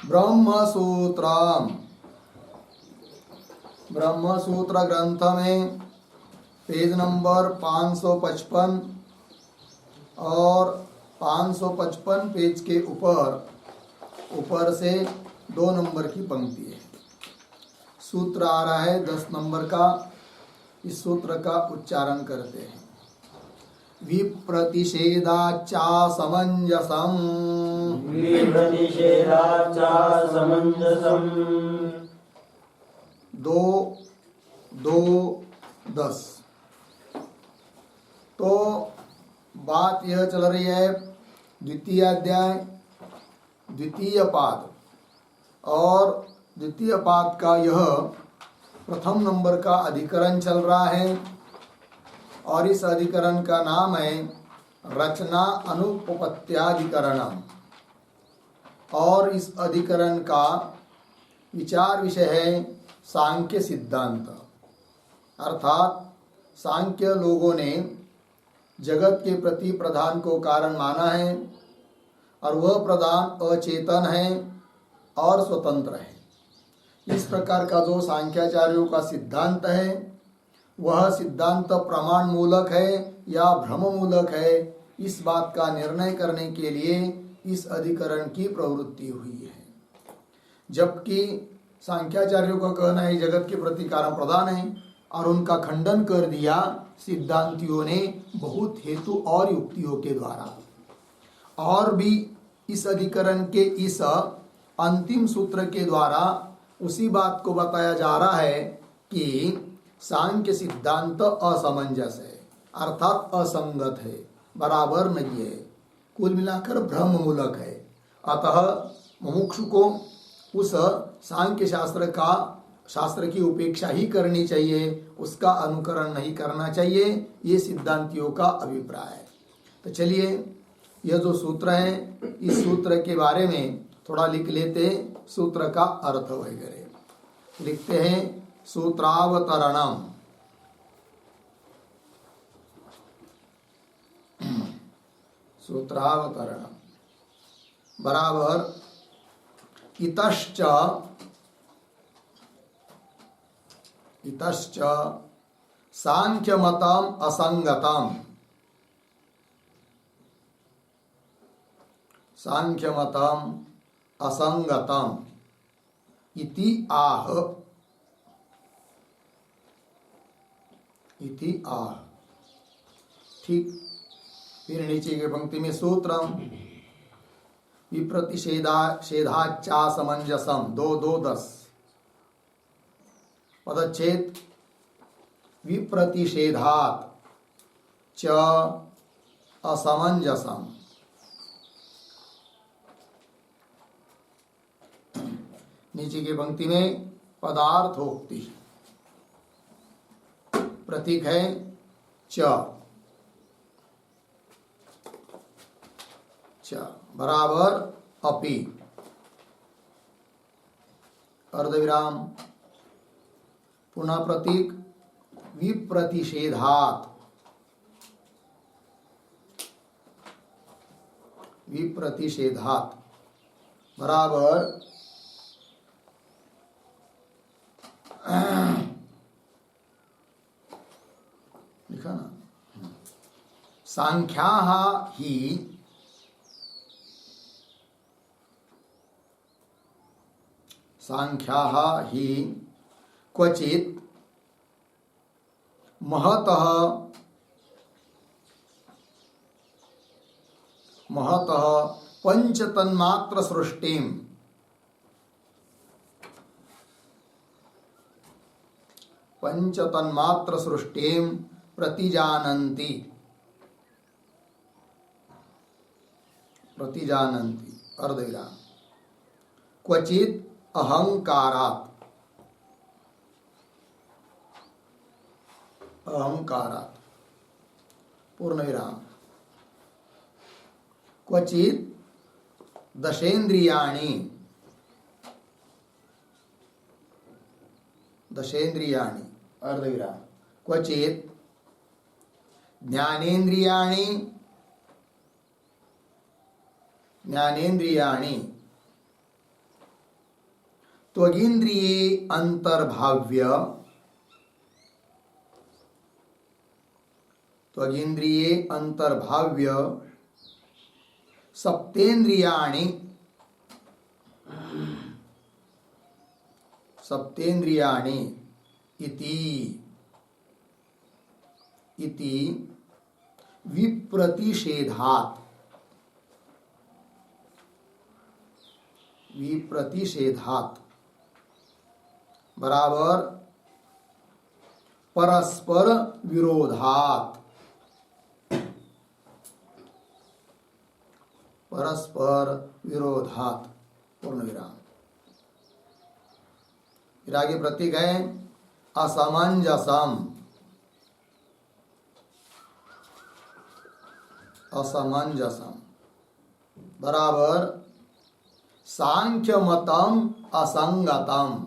ब्रह्मसूत्रम। ब्रह्मसूत्र ग्रंथ में page number 555 और 555 पेज के ऊपर से 2 नंबर की पंक्ति है। सूत्र आ रहा है 10 नंबर का। इस सूत्र का उच्चारण करते हैं। विप्रतिषेधाच्चा समंजसम। विप्रतिषेधाच्चा समंजसम। 2:2:10। तो बात यह चल रही है द्वितीय अध्याय द्वितीय पाद, और द्वितीय पाद का यह प्रथम नंबर का अधिकरण चल रहा है, और इस अधिकरण का नाम है रचना अनुपपत्त्याधिकरणम। और इस अधिकरण का विचार विषय है सांख्य सिद्धांत। अर्थात सांख्य लोगों ने जगत के प्रति प्रधान को कारण माना है, और वह प्रधान अचेतन है और स्वतंत्र है। इस प्रकार का जो सांख्याचार्यों का सिद्धांत है, वह सिद्धांत प्रमाण मूलक है या भ्रम मूलक है, इस बात का निर्णय करने के लिए इस अधिकरण की प्रवृत्ति हुई है। जबकि सांख्याचार्यों का कहना है जगत के प्रति कारण प्रधान है, और उनका खंडन कर दिया सिद्धांतियों ने बहुत हेतु और युक्तियों के द्वारा। और भी इस अधिकरण के इस अंतिम सूत्र के द्वारा उसी बात को बताया जा रहा है कि सांख्य सिद्धांत असमंजस है, अर्थात असंगत है, बराबर नहीं है, कुल मिलाकर भ्रम मूलक है। अतः मुमुक्षु को उस सांख्य शास्त्र की उपेक्षा ही करनी चाहिए, उसका अनुकरण नहीं करना चाहिए, ये सिद्धांतियों का अभिप्राय है। तो चलिए यह जो सूत्र है, इस सूत्र के बारे में थोड़ा लिख लेते, सूत्र का अर्थ वगैरह लिखते हैं। सूत्रावतरणम। सूत्रावतरणम बराबर इतश्च सांख्यमतम असंगतम। सांख्यमतम असंगतम इति आह। ठीक। फिर नीचे के पंक्ति में सूत्रम विप्रतिषेधाच्चा समंजसम 2:2:10। पदच्छेद विप्रतिषेधात् च असमंजसम। नीचे की पंक्ति में पदार्थोक्ति प्रतीक है च बराबर अपि। अर्धविराम। पुनः प्रतीक विप्रतिषेधात्। विप्रतिषेधात् बराबर लिखा ना, सांख्याः ही क्वचित् महतः पंचतन्मात्र सृष्टिं प्रतिजानन्ति। अर्धविराम। क्वचित् अहंकारात्। पूर्णविराम। क्वचित् दशेन्द्रियाणि। अर्धविराम। क्वचित् ज्ञानेन्द्रियाणि। त्वगिंद्रिये अंतर्भाव्य सप्तेन्द्रियाणि इति विप्रतिषेधात् बराबर परस्पर विरोधात् पूर्ण विराम। फिर आगे प्रतीक है असमंजसम बराबर सांख्य मतम असंगतम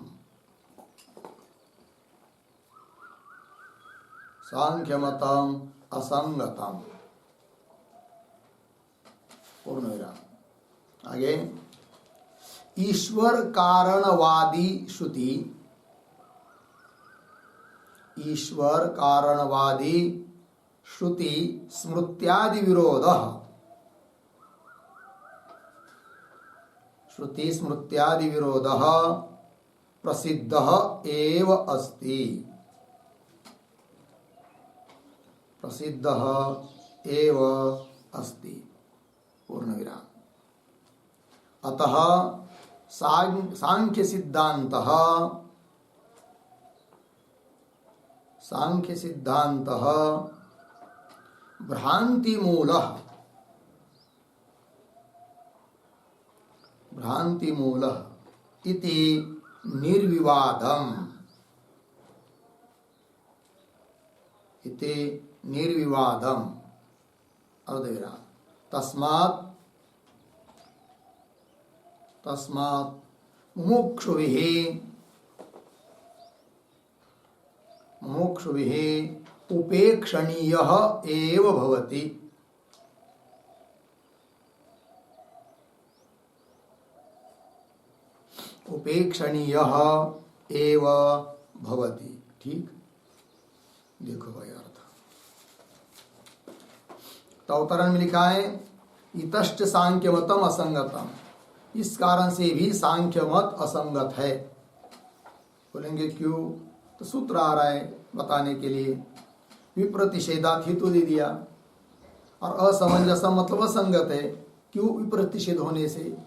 पूर्ण विराम। आगे ईश्वर कारणवादी श्रुति स्मृत्यादि विरोधः प्रसिद्धः एव अस्ति पूर्ण विराम। अतः सांख्य सिद्धांतः भ्रांति मूलः इति निर्विवादम अर्धविराम। तस्मात् मुमुक्षुभिः उपेक्षणीयः एव भवति। ठीक, देखो भाई अर्थ। तो अवतरण में लिखा है इतश्च सांख्य मतम असंगतम, इस कारण से भी सांख्य मत असंगत है। बोलेंगे क्यों? तो सूत्र आ रहा है बताने के लिए। विप्रतिषेधात हेतु दे दिया, और असमंजस मतलब असंगत है। क्यों? विप्रतिषेध होने से,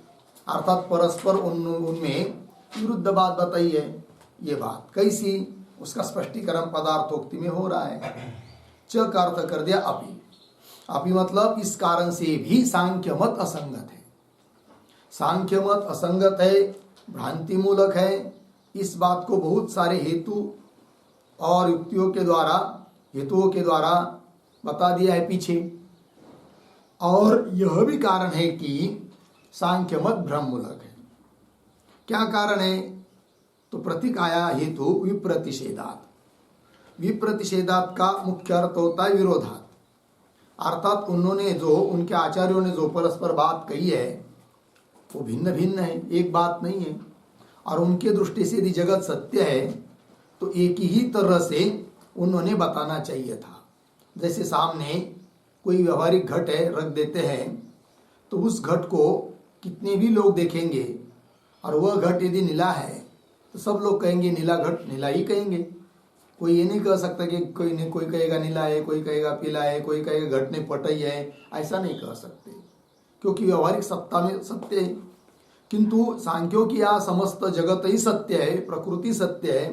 अर्थात परस्पर उनमें विरुद्ध बात बताई है। ये बात कैसी, उसका स्पष्टीकरण पदार्थोक्ति में हो रहा है। च का अर्थ कर दिया अपि मतलब इस कारण से भी सांख्य मत असंगत है। सांख्य मत असंगत है, भ्रांति मूलक है। इस बात को बहुत सारे हेतु और युक्तियों के द्वारा बता दिया है पीछे। और यह भी कारण है कि सांख्य मत भ्रम मूलक है। क्या कारण है? तो प्रतीक आया हेतु विप्रतिषेधात। विप्रतिषेधात का मुख्य अर्थ होता है विरोधात, अर्थात उनके आचार्यों ने जो परस्पर बात कही है वो भिन्न भिन्न है, एक बात नहीं है। और उनके दृष्टि से यदि जगत सत्य है तो एक ही तरह से उन्होंने बताना चाहिए था। जैसे सामने कोई व्यवहारिक घट है, रख देते हैं, तो उस घट को कितने भी लोग देखेंगे और वह घट यदि नीला है तो सब लोग कहेंगे नीला घट नीला ही कहेंगे। कोई ये नहीं कह सकता कि कोई कहेगा नीला है, कोई कहेगा पीला है, कोई कहेगा घट ने पटई है, ऐसा नहीं कह सकते, क्योंकि व्यवहारिक सत्ता में सत्य है। किंतु सांख्यों की यहाँ समस्त जगत ही सत्य है, प्रकृति सत्य है,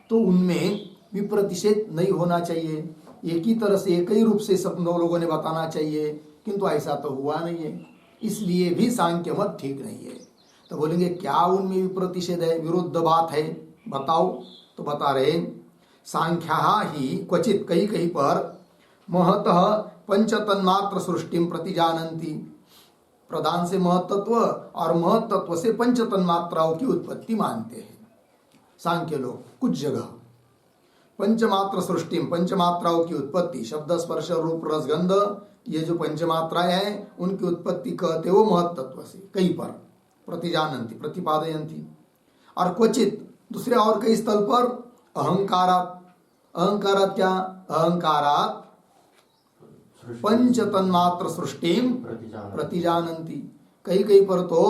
तो उनमें विप्रतिषेध नहीं होना चाहिए। एक ही तरह से एक ही रूप से सब लोगों ने बताना चाहिए, किंतु ऐसा तो हुआ नहीं है। इसलिए भी सांख्य मत ठीक नहीं है। तो बोलेंगे क्या उनमें विप्रतिषेध है, विरुद्ध बात है, बताओ। तो बता रहे सांख्या ही क्वचित कहीं कहीं पर महतः पंचतन्मात्र सृष्टि प्रति जानती, प्रधान से महतत्व और महतत्व से पंचतन्मात्राओं की उत्पत्ति मानते हैं सांख्य लोग। कुछ जगह पंचमात्र सृष्टि, पंचमात्राओं की उत्पत्ति, शब्द स्पर्श रूप रस गंध, ये जो पंचमात्राएं हैं उनकी उत्पत्ति कहते वो महतत्व से, कहीं पर प्रतिजानंती प्रतिपादयंती। और क्वचित दूसरे और कई स्थल पर अहंकारात, अहंकारात क्या, अहंकारात पंच तन्मात्र सृष्टिम प्रतिजानंती, कहीं कहीं पर तो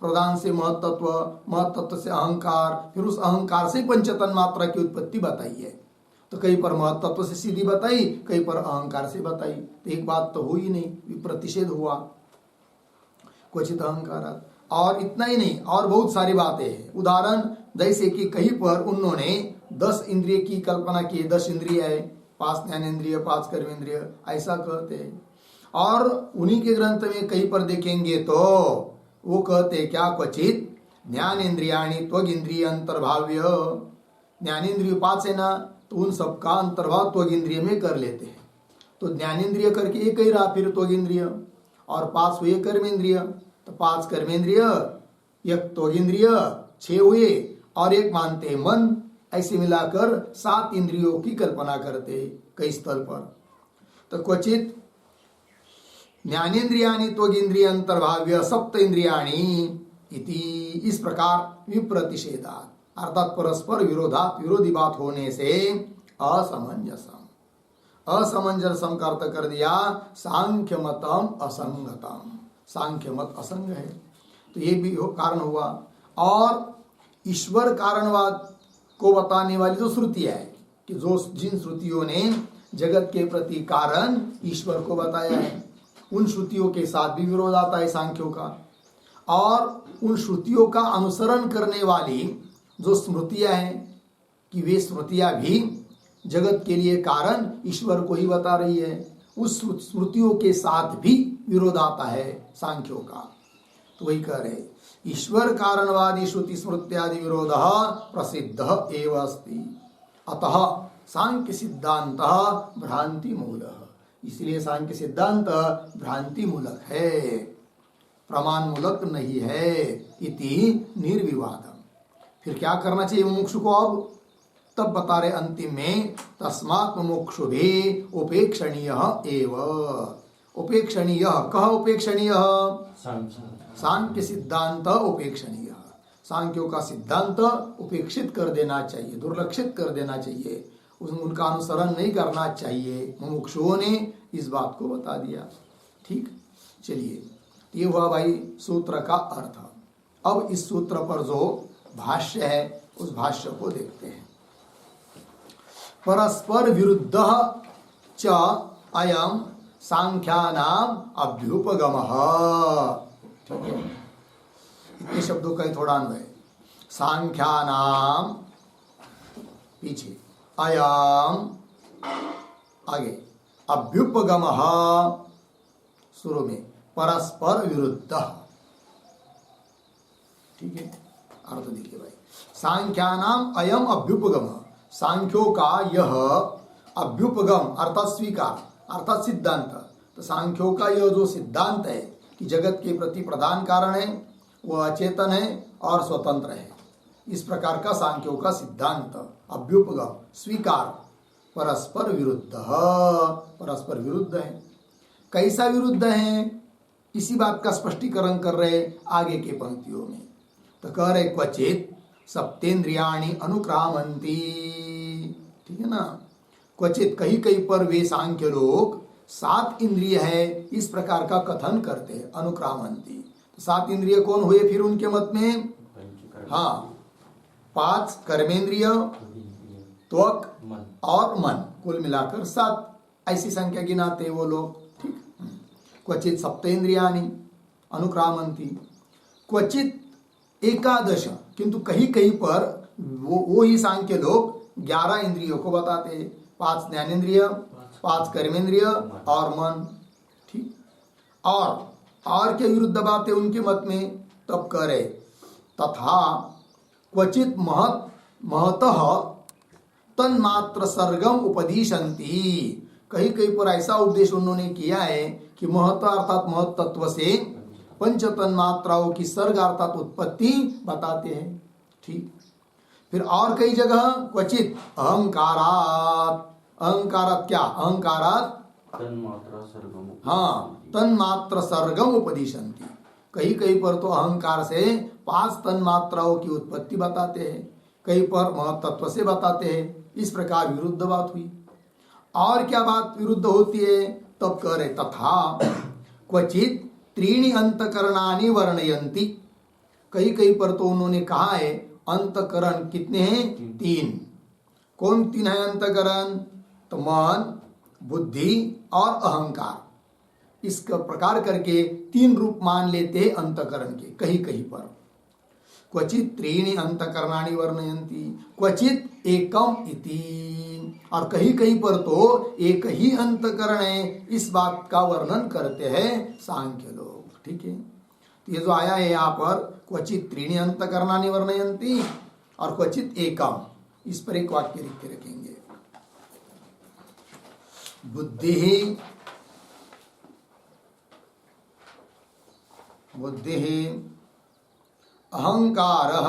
प्रधान से महतत्व, महतत्व से अहंकार, फिर उस अहंकार से पंच तन्मात्रा की उत्पत्ति बताई है। तो कहीं पर महतत्व से सीधी बताई, कहीं पर अहंकार से बताई, तो एक बात तो हुई नहीं, प्रतिषेध हुआ क्वचित अहंकारात। और इतना ही नहीं, और बहुत सारी बातें हैं। उदाहरण जैसे कि कहीं पर उन्होंने 10 इंद्रिय की कल्पना की, 10 इंद्रिय है, 5 ज्ञानेन्द्रिय, 5 कर्मेंद्रिय, ऐसा कहते हैं। और उन्हीं के ग्रंथ में कहीं पर देखेंगे तो वो कहते क्या, क्वचित ज्ञानेन्द्रियाणि त्वगिंद्रिय अंतर्भाव्य, ज्ञानेन्द्रिय 5 है ना, तो उन सबका अंतर्भाव त्वगिंद्रिय में कर लेते हैं। तो ज्ञानेन्द्रिय करके एक ही रहा, फिर त्वगिंद्रिय, और 5 हुए कर्मेंद्रिय, तो 5 कर्मेंद्रिय, एक त्वगिंद्रिय, 6 हुए, और एक मानते हैं मन, ऐसे मिलाकर 7 इंद्रियों की कल्पना करते कई स्थल पर। तो क्वचित ज्ञानेन्द्रियाणि त्वगिंद्रिय अंतर्भाव्य सप्त इंद्रियाणि इति, इस प्रकार विप्रतिषेधात्, अर्थात परस्पर विरोधात, विरोधी बात होने से असमंजसम, असमंजसम का अर्थ कर दिया सांख्य मतम असंगतम, सांख्य मत असंग है, तो ये भी कारण हुआ। और ईश्वर कारणवाद को बताने वाली जो श्रुतियां है, कि जो जिन श्रुतियों ने जगत के प्रति कारण ईश्वर को बताया है, उन श्रुतियों के साथ भी विरोध आता है सांख्यों का। और उन श्रुतियों का अनुसरण करने वाली जो स्मृतियां हैं, कि वे स्मृतियां भी जगत के लिए कारण ईश्वर को ही बता रही है, उस स्मृतियों के साथ भी विरोध आता है सांख्यों का। तो वही कह रहे, ईश्वर कारणवादी श्रुति स्मृत्यादि विरोध प्रसिद्ध एव अस्ति, अतः सांख्य सिद्धांत भ्रांति मूलः, इसलिए सांख्य सिद्धांत भ्रांति मूलक है, प्रमाण मूलक नहीं है, इति निर्विवादम। फिर क्या करना चाहिए मुमुक्षु को, अब तब बता रहे अंतिम में, तस्मात् मुमुक्षु भी उपेक्षणीय एव, उपेक्षणीय, कह उपेक्षणीय, सांख्य सिद्धांत उपेक्षणीय, सांख्यों का सिद्धांत उपेक्षित कर देना चाहिए, दुर्लक्षित कर देना चाहिए, उनका अनुसरण नहीं करना चाहिए। मुमुक्षुओं ने इस बात को बता दिया। ठीक, चलिए, ये हुआ भाई सूत्र का अर्थ। अब इस सूत्र पर जो भाष्य है, उस भाष्य को देखते हैं। परस्पर विरुद्ध च अयम सांख्यानाम अभ्युपगमः, ठीक है, इतने शब्दों का ही थोड़ा अन्वय। सांख्यानाम पीछे, अयम आगे, अभ्युपगमः शुरू में, परस्पर विरुद्ध, ठीक है, अर्थ देखिए भाई, सांख्यानाम अयम अभ्युपगम, सांख्यों का यह अभ्युपगम अर्थात स्वीकार, अर्थात सिद्धांत। तो सांख्यों का यह जो सिद्धांत है कि जगत के प्रति प्रधान कारण है, वह अचेतन है और स्वतंत्र है, इस प्रकार का सांख्यों का सिद्धांत अभ्युपगम स्वीकार परस्पर विरुद्ध, परस्पर विरुद्ध है। कैसा विरुद्ध है, इसी बात का स्पष्टीकरण कर रहे आगे के पंक्तियों में। तो कह रहे क्वचित सप्तेन्द्रियाणि अनुक्रामंती, ठीक है ना, क्वचित कहीं कहीं पर वे सांख्य लोग 7 इंद्रिय है इस प्रकार का कथन करते हैं, अनुक्रामंती। तो 7 इंद्रिय कौन हुए फिर उनके मत में, हाँ, 5 कर्मेंद्रिय, त्वक और मन, कुल मिलाकर 7, ऐसी संख्या गिनाते वो लोग। ठीक, क्वचित सप्तेन्द्रियाणि अनुक्रामंती, क्वचित 11, किंतु कहीं कहीं पर वो ही सांख्य लोग 11 इंद्रियों को बताते हैं, 5 ज्ञानेन्द्रिय, 5 कर्मेंद्रिय और मन। ठीक, और क्या विरुद्ध बात है उनके मत में, तब कह रहे तथा क्वचित महतः तन्मात्र सर्गम उपदिशन्ति, कहीं कहीं पर ऐसा उपदेश उन्होंने किया है कि महत अर्थात महत तत्व से पंच तन्मात्राओं की सर्ग अर्थात उत्पत्ति बताते हैं। ठीक, फिर और कई जगह क्वचित अहंकारात, अहंकारात क्या, अहंकारात तन्मात्रा सर्गम, हाँ, तन्मात्र सर्गम उपदिशन्ति, कहीं कहीं पर तो अहंकार से 5 तन्मात्राओं की उत्पत्ति बताते हैं, कहीं पर महत्त्व से बताते हैं। इस प्रकार विरुद्ध बात हुई। और क्या बात विरुद्ध होती है? तब कह रहे तथा क्वचित त्रीणि अंतकरणानि वर्णयन्ति। कहीं कहीं पर तो उन्होंने कहा है अंतकरण कितने हैं? 3। कौन 3 है अंतकरण? तो मन, बुद्धि और अहंकार। इस प्रकार करके 3 रूप मान लेते हैं अंतकरण के कहीं कहीं पर। क्वचित त्रीणि अंतकरणानि वर्णयन्ति, क्वचित एकम इति। और कहीं कहीं पर तो एक ही अंतकरण है, इस बात का वर्णन करते हैं सांख्य लोग। ठीक है, तो ये जो आया है यहाँ पर क्वचित त्रीणि अंतकरणानि वर्णयन्ति और क्वचित एकम, इस पर एक वाक्य लिख के रखेंगे। बुद्धि अहंकारः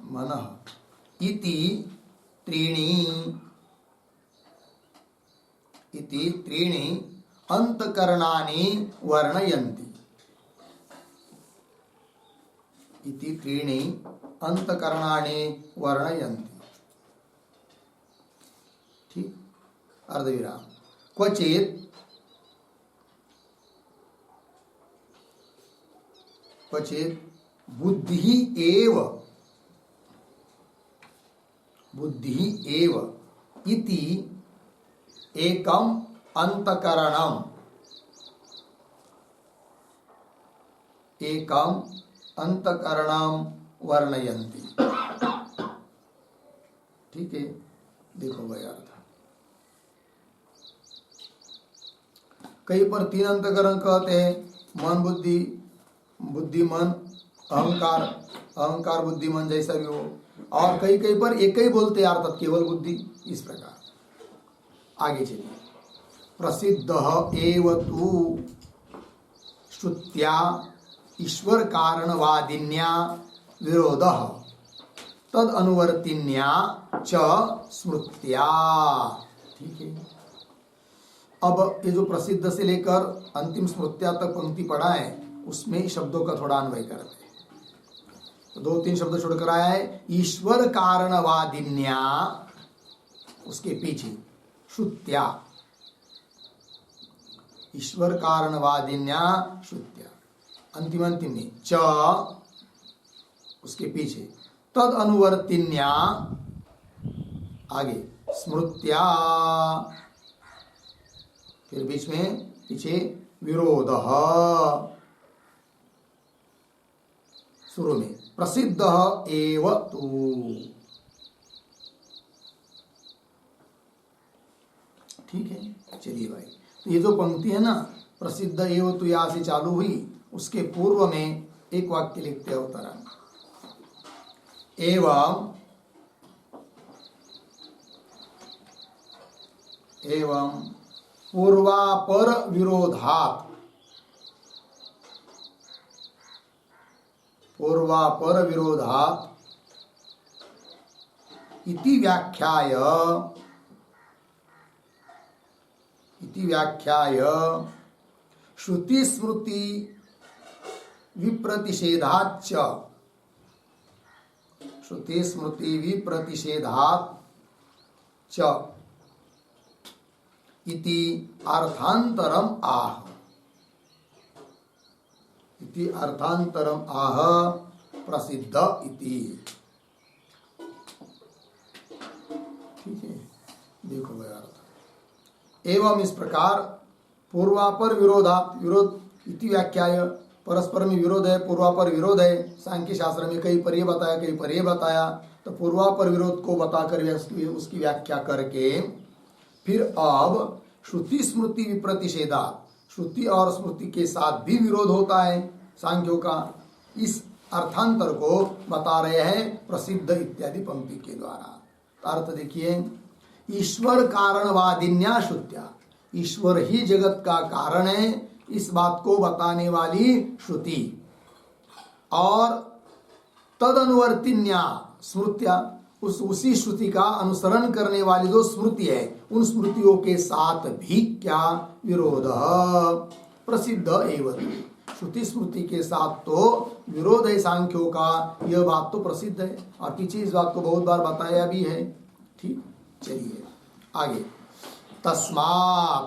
मनः इति त्रीणि अंतकरणानि वर्णयन्ति। इति त्रीणि अंतकरणानि वर्णयन्ति। ठीक, अर्धविराम। क्वचित बुद्धि एव इति एकम अंतकरणम वर्णयन्ति। ठीक है, देखो भाई अर्थ। कहीं पर 3 अंतकरण कहते हैं, मन बुद्धि मन, अहंकार बुद्धि मन जैसा भी हो। और कहीं कहीं पर एक ही बोलते हैं अर्थात केवल बुद्धि। इस प्रकार आगे चलिए। प्रसिद्ध एव तु श्रुत्या ईश्वर कारणवादिन्या विरोधः तद अनुवर्तिन्या च स्मृत्या। ठीक है, अब ये जो प्रसिद्ध से लेकर अंतिम स्मृत्या तक पंक्ति पढ़ा है, उसमें शब्दों का थोड़ा अन्वय करते हैं। तो 2-3 शब्द छोड़कर आया है ईश्वर कारणवादिन्या, उसके पीछे श्रुत्या, ईश्वर कारणवादिन्या श्रुत्या, अंतिम में च, उसके पीछे तद अनुवर्तिन्या, आगे स्मृत्या, फिर बीच में पीछे विरोधः, शुरू में प्रसिद्ध एव तु। ठीक है, चलिए भाई। तो ये जो पंक्ति है ना, प्रसिद्ध एव तु, यहां से चालू हुई, उसके पूर्व में एक वाक्य लिखते हैं अवतरण। एवं पूर्वापर विरोधात् इति व्याख्याय श्रुति स्मृति विप्रतिषेधाच्च इति अर्थांतरम आह प्रसिद्ध इति। ठीक है, देखो भाई अर्थ। एवं इस प्रकार पूर्वापर विरोध इति व्याख्याय, परस्पर में विरोध है, पूर्वापर विरोध है। सांख्य शास्त्र में कई पर ये बताया, कई पर ये बताया। तो पूर्वापर विरोध को बताकर उसकी व्याख्या करके फिर अब श्रुति स्मृति विप्रतिषेधात्, श्रुति और स्मृति के साथ भी विरोध होता है सांख्यों का, इस अर्थांतर को बता रहे हैं प्रसिद्ध इत्यादि पंक्ति के द्वारा। अर्थ देखिए, ईश्वर कारणवादिन्या श्रुत्या, ईश्वर ही जगत का कारण है, इस बात को बताने वाली श्रुति, और तद अनुवर्तिन्या स्मृत्या, उसी श्रुति का अनुसरण करने वाली जो स्मृति है उन स्मृतियों के साथ भी क्या विरोध प्रसिद्ध एवं, श्रुति स्मृति के साथ तो विरोध है सांख्यों का, यह बात तो प्रसिद्ध है और पीछे इस बात को बहुत बार बताया भी है। ठीक, चलिए आगे। तस्मात्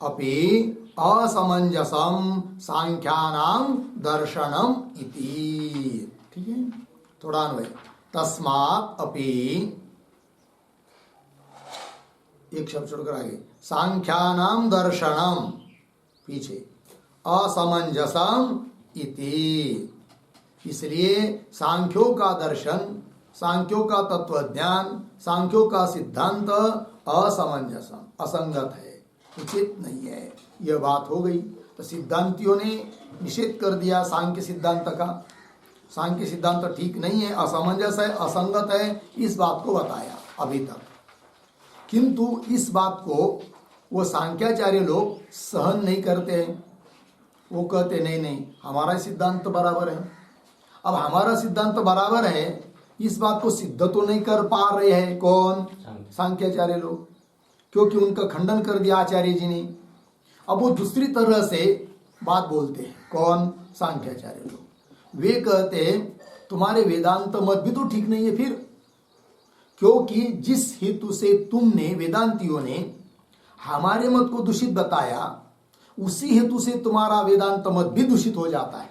अपि असमंजसम सांख्यानां दर्शनम इति। ठीक है, थोड़ा अन्वय। तस्मात् अपि, एक शब्द छोड़कर आगे, सांख्यानां दर्शनम, पीछे असमंजसम इति, इसलिए सांख्यों का दर्शन, सांख्यों का तत्वज्ञान, सांख्यों का सिद्धांत असमंजसम, असंगत है, उचित नहीं है, यह बात हो गई। तो सिद्धांतियों ने निषेध कर दिया सांख्य सिद्धांत का, सांख्य सिद्धांत ठीक नहीं है, असमंजस है, असंगत है, इस बात को बताया अभी तक। किंतु इस बात को वो सांख्याचार्य लोग सहन नहीं करते हैं, वो कहते नहीं नहीं हमारा सिद्धांत तो बराबर है। अब हमारा सिद्धांत तो बराबर है, इस बात को सिद्ध तो नहीं कर पा रहे हैं कौन? सांख्याचार्य लोग, क्योंकि उनका खंडन कर दिया आचार्य जी ने। अब वो दूसरी तरह से बात बोलते हैं, कौन? सांख्याचार्य लोग। वे कहते हैं तुम्हारे वेदांत मत भी तो ठीक नहीं है फिर, क्योंकि जिस हेतु से तुमने, वेदांतियों ने हमारे मत को दूषित बताया, उसी हेतु से तुम्हारा वेदांत मत भी दूषित हो जाता है,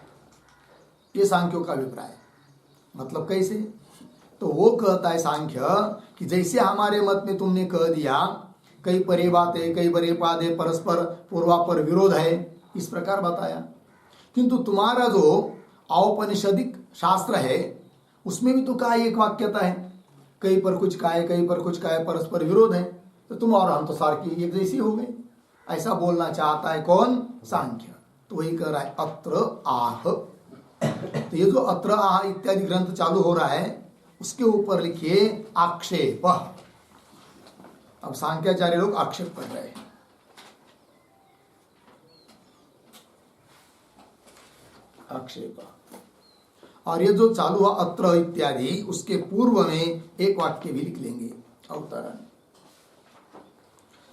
ये सांख्यों का अभिप्राय। मतलब कैसे? तो वो कहता है सांख्य कि जैसे हमारे मत में तुमने कह दिया कई परे बातें, कई परे पादे, परस्पर पूर्वापर विरोध है, इस प्रकार बताया, किंतु तुम्हारा जो औपनिषदिक शास्त्र है उसमें भी तो कहा एक वाक्यता है, कई पर कुछ कहा है, कई पर कुछ कहा है, परस्पर विरोध है, तो तुम और हम तो सार की एक जैसी हो गए, ऐसा बोलना चाहता है कौन? सांख्य। तो वही कह रहा है अत्र आह। तो ये जो अत्र आह इत्यादि ग्रंथ चालू हो रहा है उसके ऊपर लिखिए आक्षेप। अब सांख्याचार्य लोग आक्षेप कर रहे हैं। आक्षेप, और ये जो चालू हुआ अत्र इत्यादि, उसके पूर्व में एक वाक्य भी लिख लेंगे, अवतरण।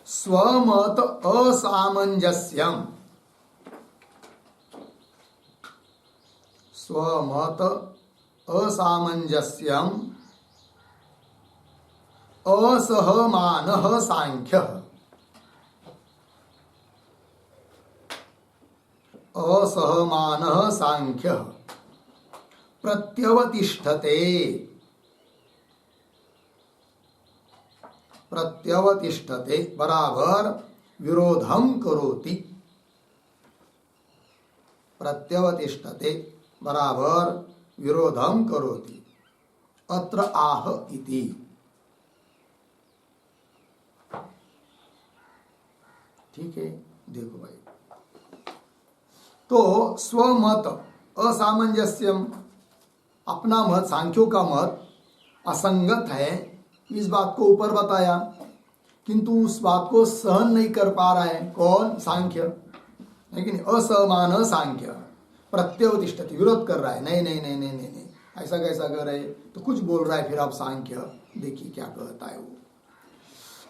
स्वमत असामंजस्यम, स्वमत असामंजस्यम असहमानः सांख्यः, असहमानः सांख्यः प्रत्यवतिष्ठते, प्रत्यवतिष्ठते बराबर विरोधम करोति, प्रत्यवतिष्ठते बराबर विरोधम करोति, अत्र आह इति। ठीक है, देखो भाई, तो स्वमत असामंजस्यम, अपना मत, सांख्यों का मत असंगत है, इस बात को ऊपर बताया, किंतु उस बात को सहन नहीं कर पा रहा है कौन? सांख्य। लेकिन असमान सांख्य प्रत्यवतिष्ठति, विरोध कर रहा है, नहीं नहीं नहीं नहीं नहीं नहीं, ऐसा कैसा कर रहे, तो कुछ बोल रहा है फिर आप सांख्य, देखिए क्या कहता है वो।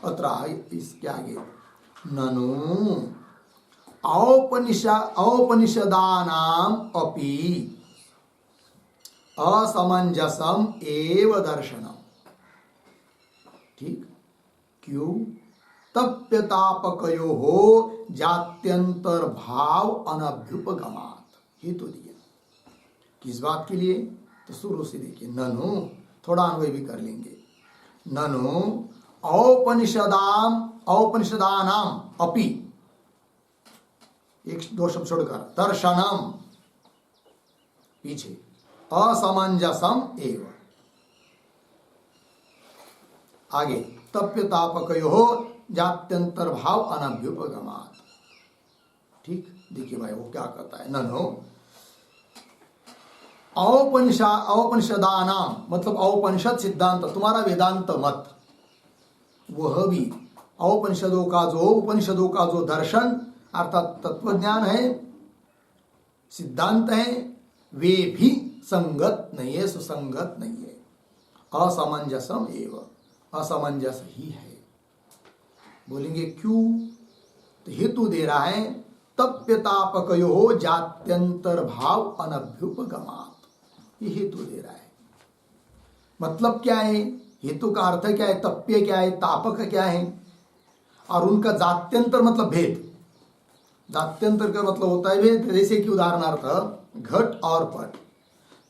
अत्र इसके आगे ननु औपनिषदानाम अपि असमंजसम एव दर्शनम। ठीक, क्यों? तप्यतापकयो हो जात्यंतर भाव अनभ्युपगमात, हेतु दिया। किस बात के लिए? तो शुरू से देखिए, ननु, थोड़ा अन्वय भी कर लेंगे, ननु औपनिषदानाम अपि, एक दो शब्द छोड़कर, दर्शनम पीछे, असमंजसम एव, आगे तप्यतापकयो जात्यंतर भाव अनभ्युपगमात। ठीक, देखिए भाई वो क्या कहता है, ननो औपनिषदानाम मतलब औपनिषद सिद्धांत, तुम्हारा वेदांत मत, वह भी औपनिषदों का जो, उपनिषदों का जो दर्शन अर्थात तत्वज्ञान है, सिद्धांत है, वे भी संगत नहीं है, सुसंगत नहीं है। असमंजसम एव, असमंजस ही है। बोलेंगे क्यों? तो हेतु दे रहा है, तप्यतापकयो जात्यंतर भाव अनभ्युपगमात्, ये हेतु दे रहा है। मतलब क्या है? हेतु का अर्थ क्या है? तप्य क्या है? तापक क्या है? और उनका जात्यंतर मतलब भेद। जात्यंतर का मतलब होता है भेद। जैसे कि उदाहरणार्थ घट और पट,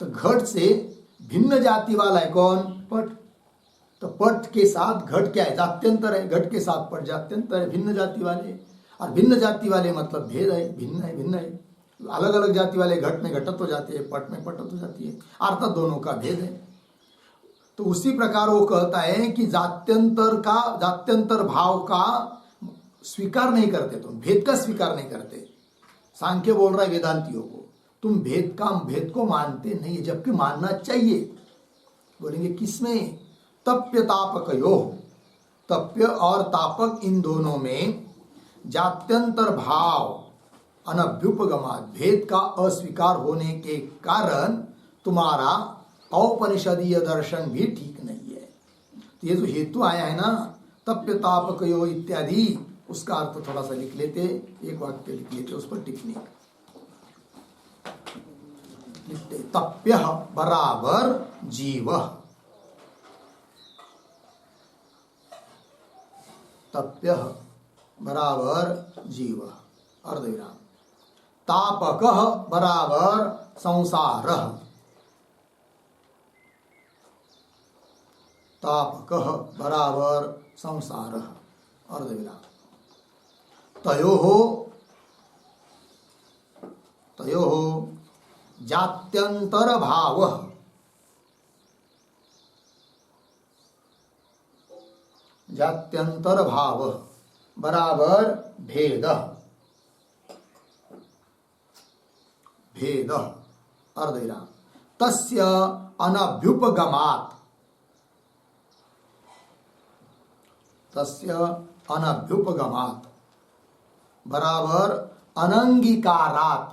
तो घट से भिन्न जाति वाला है कौन? पट। तो पट के साथ घट क्या है? जात्यंतर है। घट के साथ पट जात्यंतर है, भिन्न जाति वाले। और भिन्न जाति वाले मतलब भेद है, भिन्न है, भिन्न है। अलग अलग जाति वाले घट में घटत हो जाती है, पट में पटत हो जाती है, अर्थात दोनों का भेद है। तो उसी प्रकार वो कहता है कि जात्यंतर भाव का स्वीकार नहीं करते, तुम भेद का स्वीकार नहीं करते। सांख्य बोल रहा है वेदांतियों को, तुम भेद को मानते नहीं, जबकि मानना चाहिए। बोलेंगे किसमें? तप्य तापकयो, तप्य और तापक इन दोनों में जात्यंतर भाव अनभ्युपगमात्, भेद का अस्वीकार होने के कारण तुम्हारा औपनिषदीय दर्शन भी ठीक नहीं है। तो ये जो हेतु आया है ना, तप्य तापकयो इत्यादि, उसका अर्थ थोड़ा सा लिख लेते, एक वाक्य लिख लेते, उस पर टिप्पणी लिखते। तप्य बराबर जीव, तप्य बराबर जीव, अर्धविराम। तापक बराबर संसार, तापक बराबर संसार, अर्धविराम। तयोः जात्यंतर भाव, जात्यंतर भाव बराबर भेद, भेद, अर्धविराम। तस्य अनभ्युपगमात्, तस्य अनभ्युपगमात् बराबर अनंगीकारात्,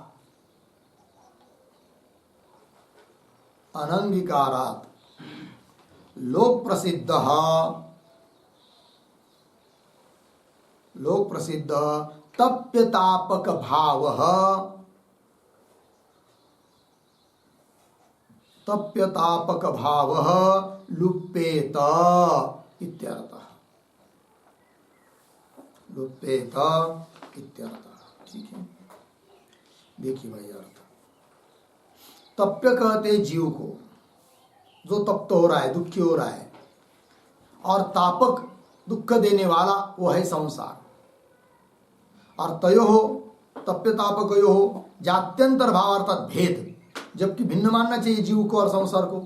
अनंगीकारात्। लोक प्रसिद्ध, लोक प्रसिद्ध तप्यतापक भाव, तप्यतापक भाव लुप्येत इत्यर्थः, लुप्येत इत्यर्थः। ठीक है, देखिए भाई अर्थ। तप्य कहते जीव को, जो तप्त हो रहा है, दुखी हो रहा है, और तापक दुख देने वाला वो है संसार। और तयो हो, तप्य तापकयो हो जात्यंतर भाव अर्थात भेद, जबकि भिन्न मानना चाहिए जीव को और संसार को।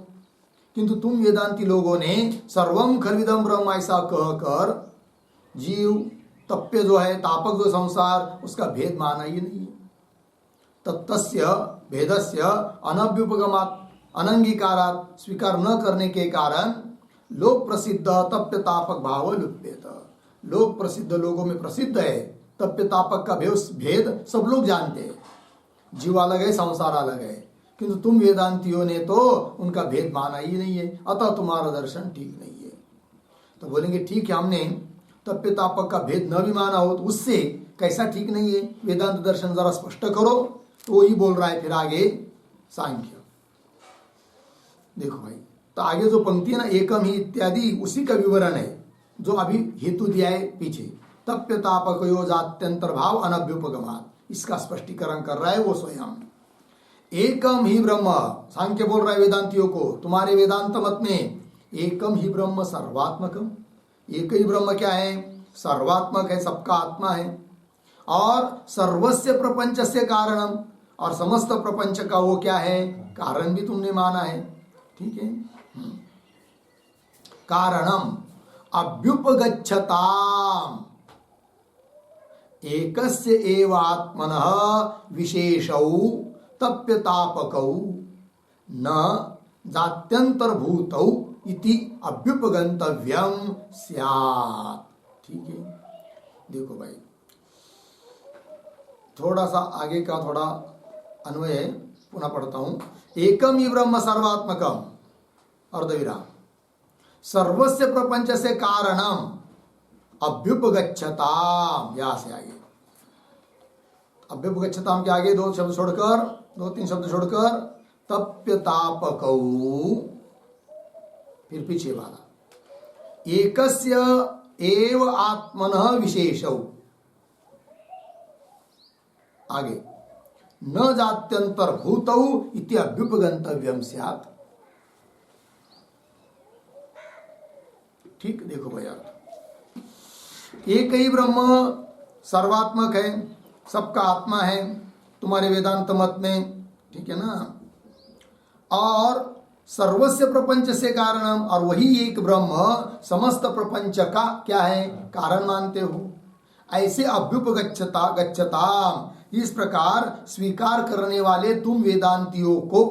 किंतु तुम वेदांती लोगों ने सर्वम खलविदम ब्रह्म ऐसा कहकर जीव तप्य जो है, तापक जो संसार, उसका भेद माना ही नहीं है। तस्य भेदस्य अनभ्युपगमात्, अनंगीकारात्, स्वीकार न करने के कारण लोक प्रसिद्ध तप्य तापक भाव लुप्येत। लोक प्रसिद्ध, लोगों में प्रसिद्ध है तप्य तापक का भेद सब लोग जानते हैं। जीव अलग है, संसार अलग है, किंतु तुम वेदांतियों ने तो उनका भेद माना ही नहीं है, अतः तुम्हारा दर्शन ठीक नहीं है। तो बोलेंगे ठीक है, हमने तप्य तापक का भेद न भी माना हो तो उससे कैसा ठीक नहीं है? वेदांत दर्शन जरा स्पष्ट करो। तो वही बोल रहा है फिर आगे सांख्य। देखो भाई, तो आगे जो पंक्ति है ना, एकम ही इत्यादि, उसी का विवरण है जो अभी हेतु दिया है पीछे। तप्य तापकयो जात्यंतर भाव अनभ्युपगमात्, इसका स्पष्टीकरण कर रहा है वो स्वयं। एकम ही ब्रह्म, सांख्य बोल रहा है वेदांतियों को, तुम्हारे वेदांत मत में एकम ही ब्रह्म सर्वात्मकम, एक ही ब्रह्म क्या है? सर्वात्मक है, सबका आत्मा है। और सर्वस्य प्रपंच से कारणम, और समस्त प्रपंच का वो क्या है? कारण भी तुमने माना है। ठीक है, कारणम अभ्युपगच्छताम एकस्य एव आत्मनः विशेषौ तप्यतापकौ न जात्यंतरभूतौ इति अभ्युपगंतव्यम स्यात्। ठीक है, देखो भाई, थोड़ा सा आगे का थोड़ा अन्वय पुनः पढ़ता हूं। एकम ही ब्रह्म सर्वात्मकम, अर्धविराम। सर्वस्य प्रपंच से कारणम अभ्युपगच्छताम, यहां से आगे अभ्युपगच्छताम के आगे दो तीन शब्द छोड़कर तप्यतापकौ, फिर पीछे वाला एकस्य एव आत्मनः विशेषौ, आगे न जात्यंतर्भूतौ इति अभ्युपगंतव्यम स्यात्। ठीक, देखो भैया, एक ही ब्रह्म सर्वात्मक है, सबका आत्मा है तुम्हारे वेदांत मत में, ठीक है ना, और सर्वस्य प्रपंच से कारणम, और वही एक ब्रह्म समस्त प्रपंच का क्या है, कारण मानते हो। ऐसे अभ्युपगच्छता गच्छताम, इस प्रकार स्वीकार करने वाले तुम वेदांतियों को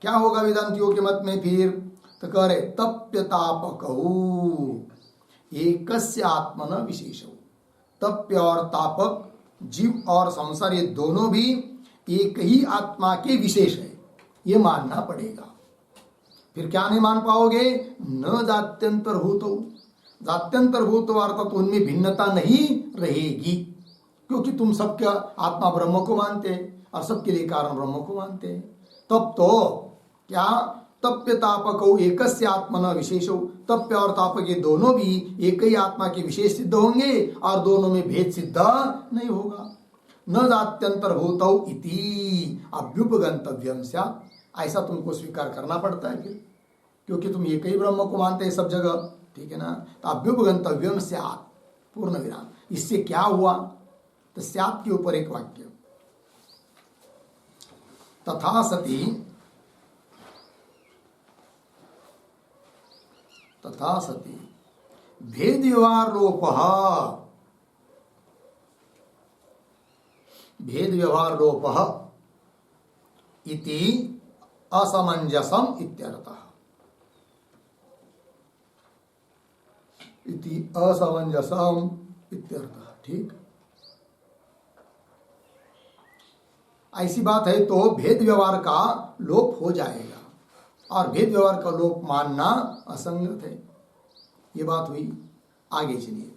क्या होगा वेदांतियों के मत में फिर, तो कह रहे तप्यतापकौ एकस्य आत्मन विशेषौ। तप्य और तापक, जीव और संसार, ये दोनों भी एक ही आत्मा के विशेष है, ये मानना पड़ेगा। फिर क्या नहीं मान पाओगे, न जात्यंतर्भूत, जात्यंतर्भूत अर्थात उनमें भिन्नता नहीं रहेगी, क्योंकि तुम सबके आत्मा ब्रह्म को मानते हैं और सबके लिए कारण ब्रह्म को मानते हैं। तब तो क्या तप्य तापक एकस्य आत्मना विशेषो, तप्य और तापक ये दोनों भी एक ही आत्मा के विशेष सिद्ध होंगे और दोनों में भेद सिद्ध नहीं होगा। न जात्यंतर्भूतौ इति अभ्युपगंतव्यम स्यात्, ऐसा तुमको स्वीकार करना पड़ता है फिर, क्योंकि तुम एक ही ब्रह्म को मानते हैं सब जगह, ठीक है ना। तो अभ्युपगंतव्यम स्यात् पूर्ण विराम, इससे क्या हुआ, तो स्यात् के ऊपर एक वाक्य, तथा सती भेद व्यवहार लोपः इति असमंजसम इत्यर्थः, इति असमंजसम इत्यर्थः। ठीक, ऐसी बात है तो भेद व्यवहार का लोप हो जाएगा, और भेद व्यवहार का लोप मानना असंगत है, ये बात हुई। आगे चलिए,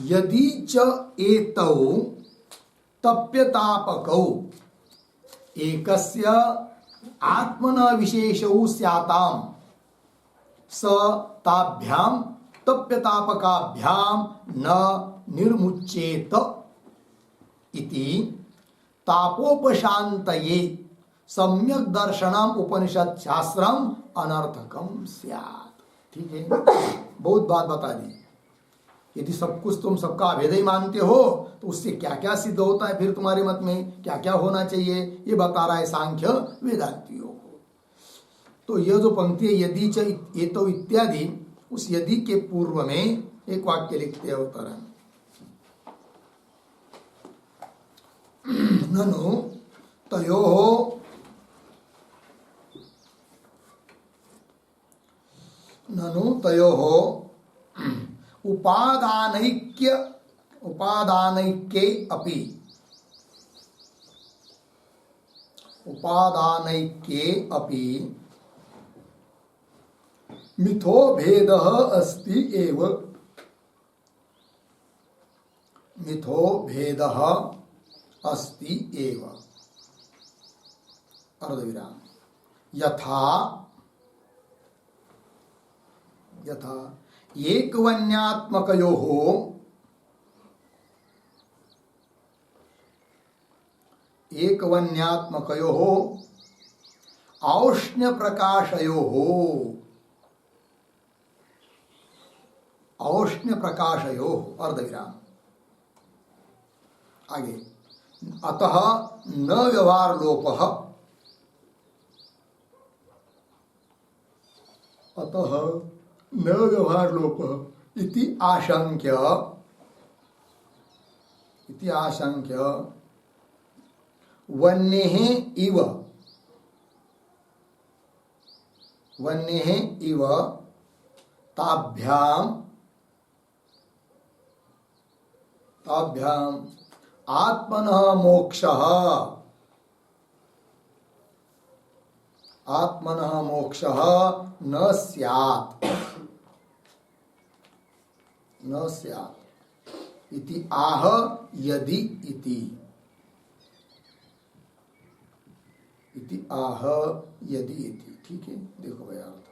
यदि च एतौ तप्यतापकौ एकस्य आत्मना विशेषौ स्याताम स ताभ्याम तप्यतापकाभ्याम न निर्मुच्येत इति तापोपशांतये सम्यक दर्शनम उपनिषद शास्त्रम अनर्थकम स्यात्। ठीक है, बहुत बात बता दी। यदि सब कुछ तुम सबका अभेद ही मानते हो तो उससे क्या क्या सिद्ध होता है, फिर तुम्हारे मत में क्या क्या होना चाहिए, ये बता रहा है सांख्य वेदांतियों को। तो यह जो पंक्ति है यदि च एतौ इत्यादि, उस यदि के पूर्व में एक वाक्य लिखते हैं उत्तर, ननु तयोः उपादानैक्ये अपि मिथो भेदः अस्ति एव, मिथो भेदः अस्ति एव, अर्धविराम, यथा एकवन्यात्मकयोः औष्ण्य प्रकाशयोः, अर्धविराम, आगे, अतः न व्यवहार लोपः, इति आशंक्य वह्नेः इव ताभ्याम आत्मनः मोक्षः आत्मनः मोक्षः न स्यात् न स्यात् इति आह यदि इति आह यदि इति। ठीक है, देखो भाई अर्थ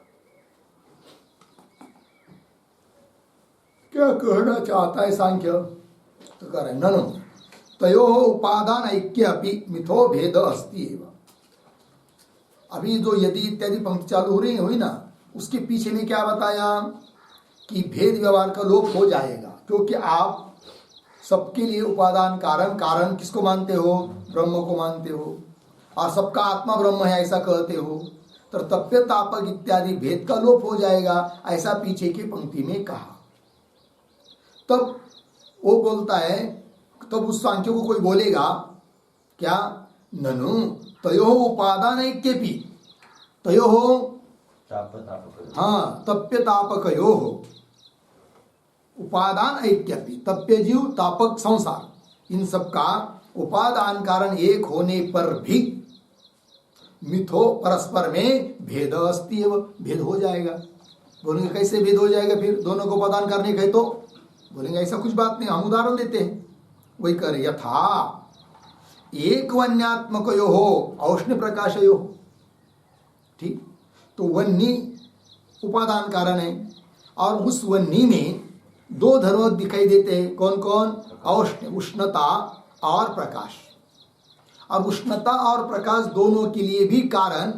क्या कहना चाहता है सांख्य। तो कह रहे ननु तयोः उपादान ऐक्य अपि मिथो भेद अस्ति एव। अभी जो यदि इत्यादि पंक्ति चालू हो रही हुई ना, उसके पीछे में क्या बताया कि भेद व्यवहार का लोप हो जाएगा, क्योंकि आप सबके लिए उपादान कारण कारण किसको मानते हो? ब्रह्म को मानते हो, और सबका आत्मा ब्रह्म है ऐसा कहते हो, तो तप्य तापक इत्यादि भेद का लोप हो जाएगा, ऐसा पीछे की पंक्ति में कहा। तब वो बोलता है, तब उस सांख्य को कोई बोलेगा क्या? ननु तयोः उपादान ऐक्यपि, तयोः हाँ तप्य तापकयोः उपादान ऐक्यपि, तप्य जीव तापक संसार, इन सबका उपादान कारण एक होने पर भी मिथो परस्पर में भेद अस्ति एव, भेद हो जाएगा। बोलेंगे कैसे भेद हो जाएगा? फिर दोनों को उपादान करने कहे तो बोलेंगे ऐसा कुछ बात नहीं, हम उदाहरण देते हैं। वही कर यथा एक वन्यात्मकयो हो औष्ण्य प्रकाशयो। ठीक, तो वन्नी उपादान कारण है, और उस वन्नी में दो धर्म दिखाई देते हैं। कौन कौन? औष्ण्य, उष्णता और प्रकाश। और उष्णता और प्रकाश दोनों के लिए भी कारण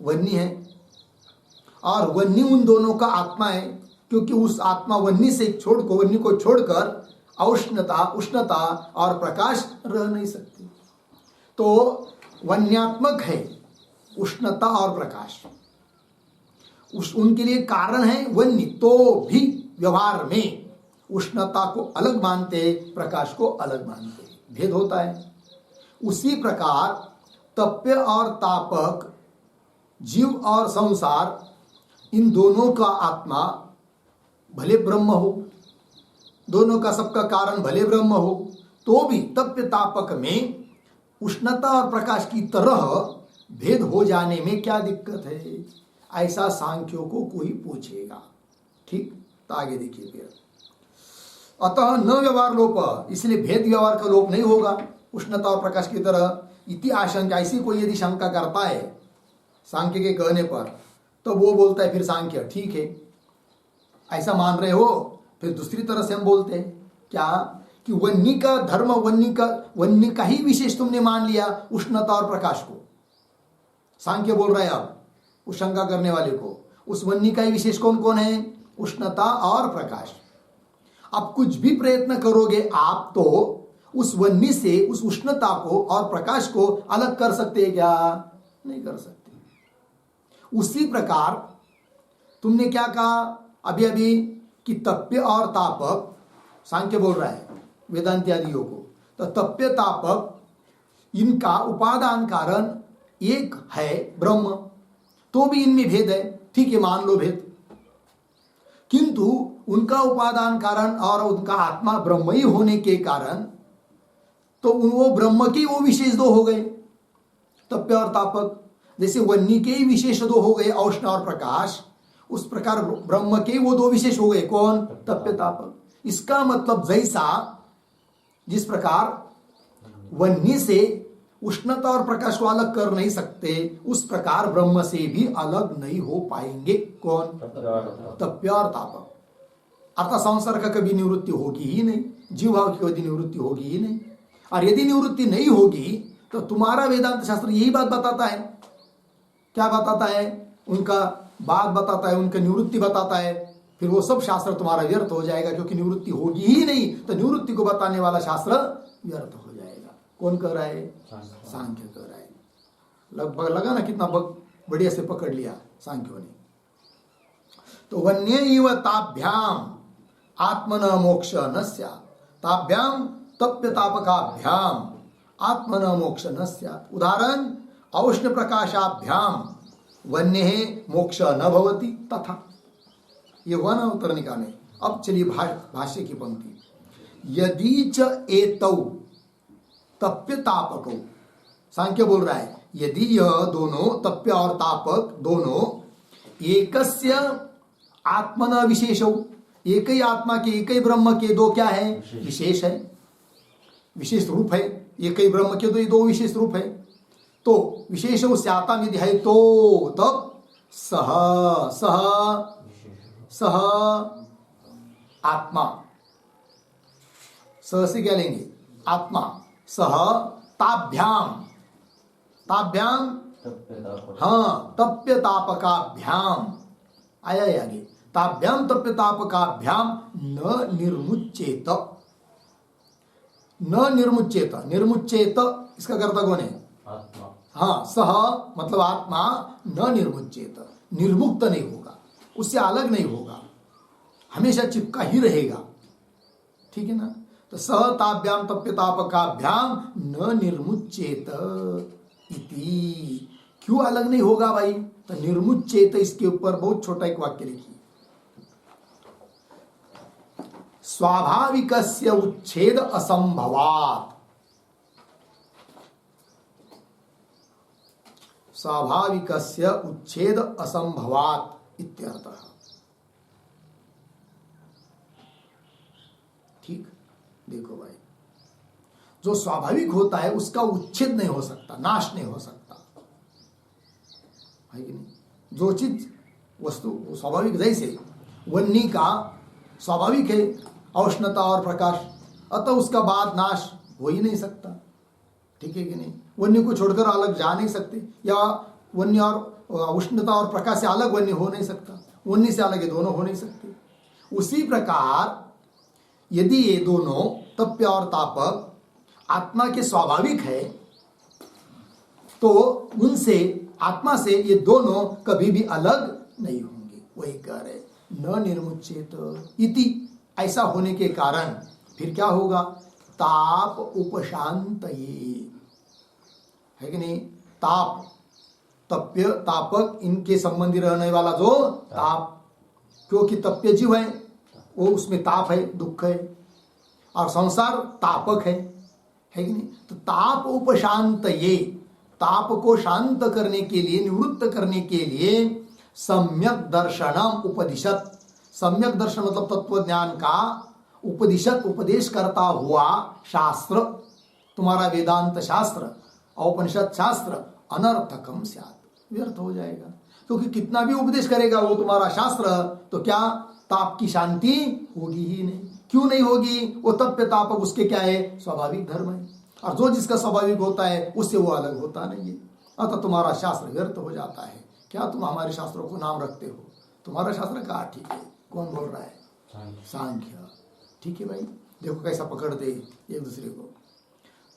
वन्नी है, और वन्नी उन दोनों का आत्मा है, क्योंकि उस आत्मा वन्नी को छोड़कर उष्णता और प्रकाश रह नहीं सकते। तो वन्यात्मक है उष्णता और प्रकाश, उनके लिए कारण है वन्नी, तो भी व्यवहार में उष्णता को अलग मानते, प्रकाश को अलग मानते, भेद होता है। उसी प्रकार तप्य और तापक, जीव और संसार, इन दोनों का आत्मा भले ब्रह्म हो, दोनों का सबका कारण भले ब्रह्म हो, तो भी तप्य तापक में उष्णता और प्रकाश की तरह भेद हो जाने में क्या दिक्कत है? ऐसा सांख्यों को कोई पूछेगा। ठीक, तो आगे देखिए फिर। अतः न व्यवहार लोप, इसलिए भेद व्यवहार का लोप नहीं होगा उष्णता और प्रकाश की तरह। इति आशंका, ऐसी कोई यदि शंका करता है सांख्य के कहने पर, तो वो बोलता है फिर सांख्य ठीक है ऐसा मान रहे हो, फिर दूसरी तरह से हम बोलते हैं क्या कि वन्नी का धर्म, वन्नी का ही विशेष तुमने मान लिया उष्णता और प्रकाश को। सांख्य बोल रहा है अब उस शंका करने वाले को, उस वन्नी का ही विशेष कौन कौन है? उष्णता और प्रकाश। अब कुछ भी प्रयत्न करोगे आप तो उस वन्नी से उस उष्णता को और प्रकाश को अलग कर सकते हैं क्या? नहीं कर सकते। उसी प्रकार तुमने क्या कहा अभी अभी कि तप्य और तापक, सांख्य बोल रहा है वेदांत आदियों को, तो तप्य तापक इनका उपादान कारण एक है ब्रह्म, तो भी इनमें भेद है। ठीक है, मान लो भेद, किंतु उनका उपादान कारण और उनका आत्मा ब्रह्म ही होने के कारण तो वो ब्रह्म के वो विशेष दो हो गए तप्य और तापक। जैसे वन्नी के ही विशेष दो हो गए औष्ण और प्रकाश, उस प्रकार ब्रह्म के वो दो विशेष हो गए कौन? तप्य तापक। इसका मतलब जैसा जिस प्रकार वन्नी से उष्णता और प्रकाश को अलग कर नहीं सकते, उस प्रकार ब्रह्म से भी अलग नहीं हो पाएंगे कौन? तप्य और तापक। अर्थात संसार का कभी निवृत्ति होगी ही नहीं, जीव भाव की कभी निवृत्ति होगी ही नहीं। और यदि निवृत्ति नहीं होगी तो तुम्हारा वेदांत शास्त्र यही बात बताता है। क्या बताता है? उनका बात बताता है, उनका निवृत्ति बताता है। फिर वो सब शास्त्र तुम्हारा व्यर्थ हो जाएगा, क्योंकि निवृत्ति होगी ही नहीं, तो निवृत्ति को बताने वाला शास्त्र व्यर्थ हो जाएगा। कौन कह रहा है? सांख्य कह रहा है। लगभग लगा ना कितना बढ़िया से पकड़ लिया सांख्यों ने। तो वन्य इव ताभ्याम आत्मन मोक्ष न स्यात्, ताभ्याम तप्य तापकाभ्याम आत्मन मोक्ष न स्यात्। उदाहरण औष्ण्य प्रकाशाभ्याम वन्य मोक्ष न भवति तथा। ये हुआ ना उत्तरनिका में। अब चलिए भाष्य की पंक्ति। यदि च एतौ तप्य तापकौ, सांख्य बोल रहा है यदि यह दोनों तप्य और तापक दोनों एकस्य आत्मना विशेषौ, एक ही आत्मा के एक ही ब्रह्म के दो क्या है? विशेष है, विशेष रूप है। एक ही ब्रह्म के दो विशेष रूप है। तो विशेषौ स्याताम यदि है तो तब सह सह सह आत्मा, सह से क्या लेंगे? आत्मा। सह ताभ्याम, ताभ्याम हाँ तप्य तापकाभ्याम आया है आगे। ताभ्याम तप्य तापकाभ्याम न निर्मुच्येत, न निर्मुच्येत, निर्मुच्येत इसका कर्ता कौन है? आत्मा। हाँ सह मतलब आत्मा न निर्मुच्येत, निर्मुक्त नहीं होगा, उससे अलग नहीं होगा, हमेशा चिपका ही रहेगा। ठीक है ना? तो सह ताभ्याम तप्य तापकाभ्याम न निर्मुच्येत इति। क्यों अलग नहीं होगा भाई? तो निर्मुच्येत इसके ऊपर बहुत छोटा एक वाक्य लिखिए। स्वाभाविकस्य उच्छेद असंभवात्, स्वाभाविकस्य उच्छेद असंभवात् इत्यर्थः। ठीक, देखो भाई, जो स्वाभाविक होता है उसका उच्छेद नहीं हो सकता, नाश नहीं हो सकता, है कि नहीं? जो चीज वस्तु स्वाभाविक, जैसे वन्नी का स्वाभाविक है औष्णता और प्रकाश, अतः उसका बाद नाश हो ही नहीं सकता। ठीक है कि नहीं? वन्य को छोड़कर अलग जा नहीं सकते, या वन्य और उष्णता और प्रकाश से अलग वन्य हो नहीं सकता, वन्य से अलग ये दोनों हो नहीं सकते। उसी प्रकार यदि ये दोनों तप्य और तापक आत्मा के स्वाभाविक है, तो उनसे, आत्मा से ये दोनों कभी भी अलग नहीं होंगे। वही कह रहे न निर्मुच्येत इति। ऐसा होने के कारण फिर क्या होगा? ताप उपशांतये, है कि नहीं? ताप, तप्य तापक इनके संबंधी रहने वाला जो ताप, क्योंकि तप्य जीव है वो उसमें ताप है, दुख है, और संसार तापक है कि नहीं? तो ताप उपशांतये, ताप को शांत करने के लिए, निवृत्त करने के लिए सम्यक दर्शनम उपदिशत। सम्यक दर्शन मतलब तत्व ज्ञान का उपदिशत, उपदेश करता हुआ शास्त्र, तुम्हारा वेदांत शास्त्र, औपनिषद शास्त्र अनर्थकम स्यात्, व्यर्थ हो जाएगा। क्योंकि कितना भी उपदेश करेगा वो तुम्हारा शास्त्र, तो क्या ताप की शांति होगी ही नहीं। क्यों नहीं होगी? वो तप्य तापक उसके क्या है? स्वाभाविक धर्म है, और जो जिसका स्वाभाविक होता है उससे वो अलग होता नहीं है। अतः तुम्हारा शास्त्र व्यर्थ हो जाता है। क्या तुम हमारे शास्त्रों को नाम रखते हो? तुम्हारा शास्त्र कहा ठीक है? कौन बोल रहा है? सांख्य। ठीक है भाई, देखो कैसा पकड़ते एक दूसरे को।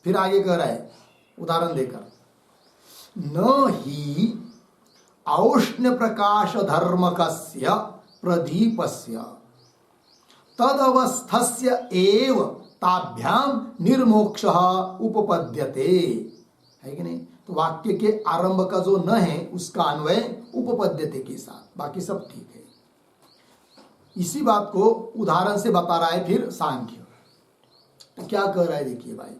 फिर आगे कह रहा है उदाहरण देकर, न ही औष्ण्य प्रकाश धर्मकस्य प्रदीपस्य तदवस्थस्य एव ताभ्याम निर्मोक्षः उपपद्यते, है कि नहीं? तो वाक्य के आरंभ का जो न है उसका अन्वय उपपद्यते के साथ, बाकी सब ठीक है। इसी बात को उदाहरण से बता रहा है फिर सांख्य। तो क्या कह रहा है देखिए भाई,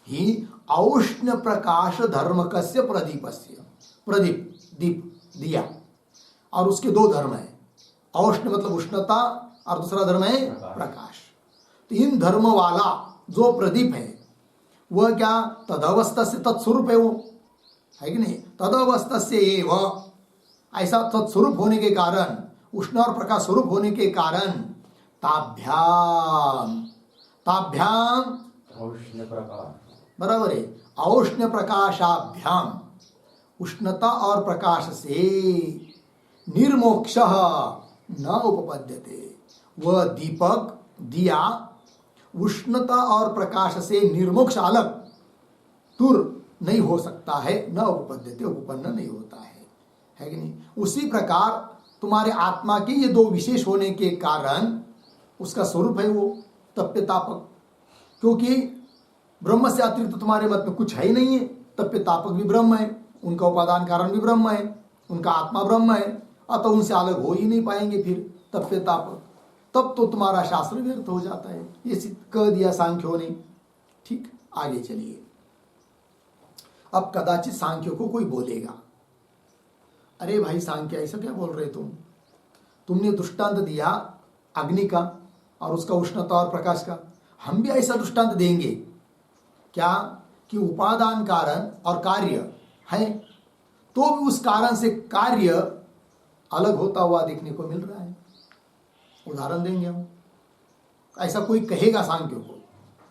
ही औष्ण्य प्रकाश धर्मकस्य प्रदीपस्य, प्रदीप दीप दिया, और उसके दो धर्म है, औष्ण्य मतलब उष्णता और दूसरा धर्म है प्रकाश। तो इन धर्म वाला जो प्रदीप है वह क्या? तदवस्था से तत्स्वरूप है वो, है कि नहीं? तदवस्था से एव, ऐसा तत्स्वरूप होने के कारण, उष्ण और प्रकाश स्वरूप होने के कारण, ताभ्याम, ताभ्याम औष्ण्य प्रकाश, बराबर है, औष्ण्य प्रकाशाभ्याम, उष्णता और प्रकाश से निर्मोक्षः न उपपद्यते। वह दीपक, दिया, उष्णता और प्रकाश से निर्मोक्ष, अलग, दूर नहीं हो सकता है। न उपपद्यते, उपपन्न नहीं होता है कि नहीं? उसी प्रकार तुम्हारे आत्मा के ये दो विशेष होने के कारण उसका स्वरूप है वो तप्य तापक, क्योंकि ब्रह्म से अतिरिक्त तुम्हारे मत में कुछ है ही नहीं है। तप्य तापक भी ब्रह्म है, उनका उपादान कारण भी ब्रह्म है, उनका आत्मा ब्रह्म है, अतः उनसे अलग हो ही नहीं पाएंगे फिर तप्य तापक। तब तो तुम्हारा शास्त्र व्यर्थ हो जाता है। ये सिद्ध कर दिया सांख्यों ने। ठीक, आगे चलिए। अब कदाचित सांख्य को कोई बोलेगा, अरे भाई सांख्य ऐसा क्या बोल रहे तुमने दृष्टांत दिया अग्नि का और उसका उष्णता और प्रकाश का, हम भी ऐसा दृष्टांत देंगे क्या कि उपादान कारण और कार्य है, तो भी उस कारण से कार्य अलग होता हुआ देखने को मिल रहा है। उदाहरण देंगे हम, ऐसा कोई कहेगा सांख्य को,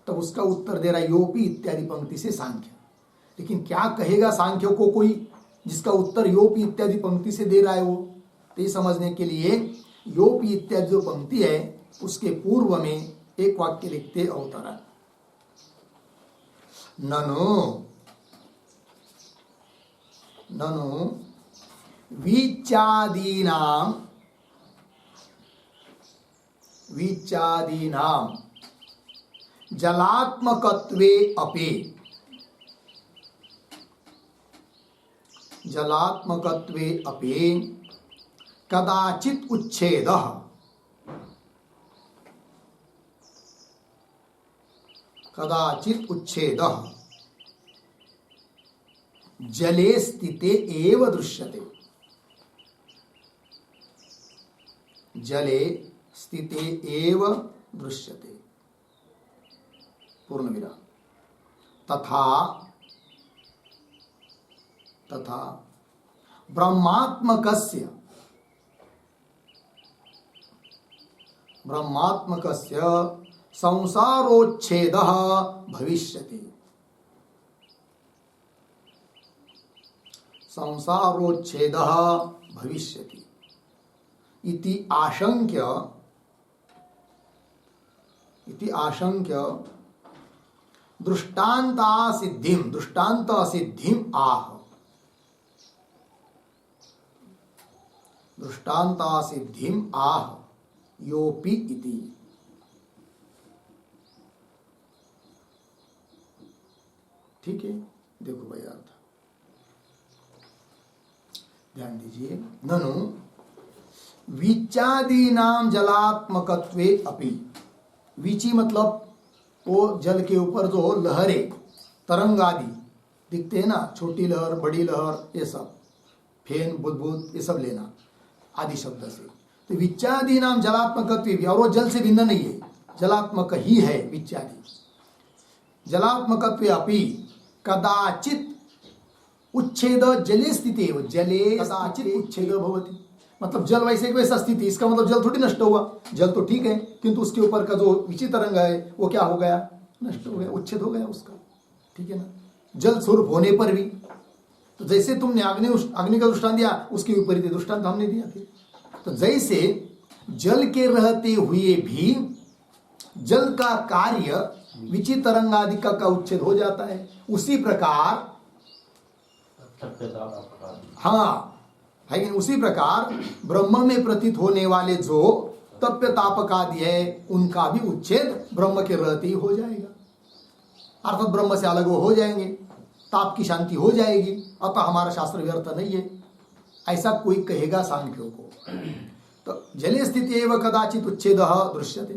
तब उसका उत्तर दे रहा है योपी इत्यादि पंक्ति से सांख्य। लेकिन क्या कहेगा सांख्य को कोई जिसका उत्तर योपी इत्यादि पंक्ति से दे रहा है वो, तो ये समझने के लिए योपी इत्यादि जो पंक्ति है उसके पूर्व में एक वाक्य लिखते अवतरण, ननु ननु वीचादीनां जलात्मकत्वे अपि कदाचित् उच्छेदः जले स्थिते एव दृश्यते। जले स्थिते एव दृश्यते पूर्ण विराम। तथा ब्रह्मात्मकस्य संसारोच्छेदः भविष्यति। इति आशंक्य दृष्टान्तासिद्धिम् आह योपि इति। ठीक है, देखो भाई अर्थ ध्यान दीजिए। ननु वीचादीनां जलात्मकत्वे अपि, वीची मतलब वो जल के ऊपर जो लहरें तरंग आदि दिखते हैं ना, छोटी लहर बड़ी लहर, ये सब फेन बुदबुद ये सब लेना आदि शब्द से, तो विच्चादीनां जलात्मकत्वे भी, और वो जल से भिन्न नहीं है, जलात्मक ही है विच्चादि। जलात्मकत्वे अपि कदाचित् उच्छेद जले स्थिते, जले कदाचित् उच्छेद भवति, मतलब जल वैसे एक वैसा स्थिति, इसका मतलब जल थोड़ी नष्ट हुआ, जल तो ठीक है किंतु उसके ऊपर का जो विचित्र तरंग है वो क्या हो गया, नष्ट हो गया, उच्छेद हो गया उसका। ठीक है ना, जल स्वरूप होने पर भी, तो जैसे तुमने अग्नि का दृष्टांत दिया उसके विपरीत दृष्टांत हमने दिया थे। तो जैसे जल के रहते हुए भी जल का कार्य विचित्र तरंग आदि का उच्छेद हो जाता है, उसी प्रकार उसी प्रकार ब्रह्म में प्रतीत होने वाले जो तप्य तापक आदि है उनका भी उच्छेद ब्रह्म के रहते ही हो जाएगा, अर्थात ब्रह्म से अलग वो हो जाएंगे, ताप की शांति हो जाएगी, अतः हमारा शास्त्र व्यर्थ नहीं है, ऐसा कोई कहेगा सांख्यों को। तो जले स्थिति एव कदाचित उच्छेदः दृश्यते,